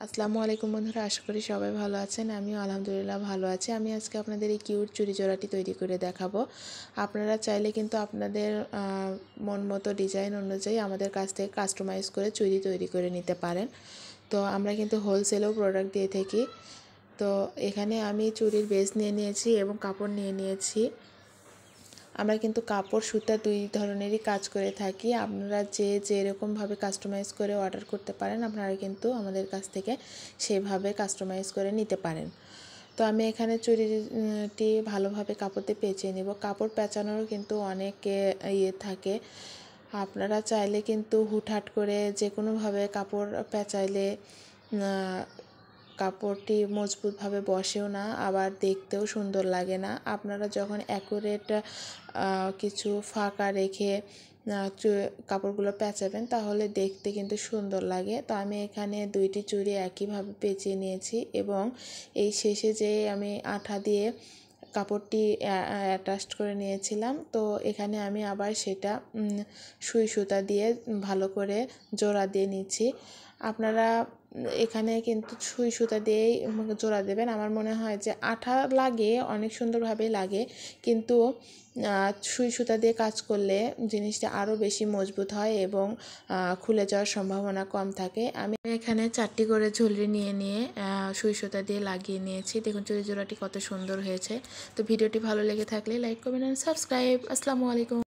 আসসালামু আলাইকুম বন্ধুরা, আশা করি সবাই ভালো আছেন। আমিও আলহামদুলিল্লাহ ভালো আছি। আমি আজকে আপনাদের এই কিউট চুড়ি জোড়াটি তৈরি করে দেখাবো। আপনারা চাইলে কিন্তু আপনাদের মন মতো ডিজাইন অনুযায়ী আমাদের কাছ থেকে কাস্টমাইজ করে চুড়ি তৈরি করে নিতে পারেন। তো আমরা কিন্তু হোলসেলেও প্রোডাক্ট দিয়ে থাকি। তো এখানে আমি চুড়ির বেস নিয়ে নিয়েছি এবং কাপড় নিয়ে নিয়েছি। আমরা কিন্তু কাপড় সুতা দুই ধরনেরই কাজ করে থাকি। আপনারা যেরকমভাবে কাস্টমাইজ করে অর্ডার করতে পারেন, আপনারা কিন্তু আমাদের কাছ থেকে সেভাবে কাস্টমাইজ করে নিতে পারেন। তো আমি এখানে চুড়িটি ভালোভাবে কাপড় দিয়ে পেঁচিয়ে নেব। কাপড় পেঁচানোর কিন্তু অনেক থাকে। আপনারা চাইলে কিন্তু হুটহাট করে যে কোনোভাবে কাপড় পেঁচাইলে কাপড়টি মজবুতভাবে বসেও না, আবার দেখতেও সুন্দর লাগে না। আপনারা যখন অ্যাকুরেট কিছু ফাঁকা রেখে কাপড়গুলো পেঁচাবেন তাহলে দেখতে কিন্তু সুন্দর লাগে। তো আমি এখানে দুইটি চুড়ি একইভাবে পেঁচিয়ে নিয়েছি এবং এই শেষে যে আমি আঠা দিয়ে কাপড়টি অ্যাটাচড করে নিয়েছিলাম, তো এখানে আমি আবার সেটা সুই সুতা দিয়ে ভালো করে জোড়া দিয়ে নিচ্ছি। আপনারা এখানে কিন্তু সুই সুতা দিয়েই জোড়া দেবেন। আমার মনে হয় যে আঠা লাগে, অনেক সুন্দরভাবে লাগে, কিন্তু সুই সুতা দিয়ে কাজ করলে জিনিসটা আরও বেশি মজবুত হয় এবং খুলে যাওয়ার সম্ভাবনা কম থাকে। আমি এখানে 4টি করে ঝুলরি নিয়ে সুই সুতা দিয়ে লাগিয়ে নিয়েছি। দেখুন চুড়ি জোড়াটি কত সুন্দর হয়েছে। তো ভিডিওটি ভালো লেগে থাকলে লাইক, কমেন্ট এন্ড সাবস্ক্রাইব। আসসালামু আলাইকুম।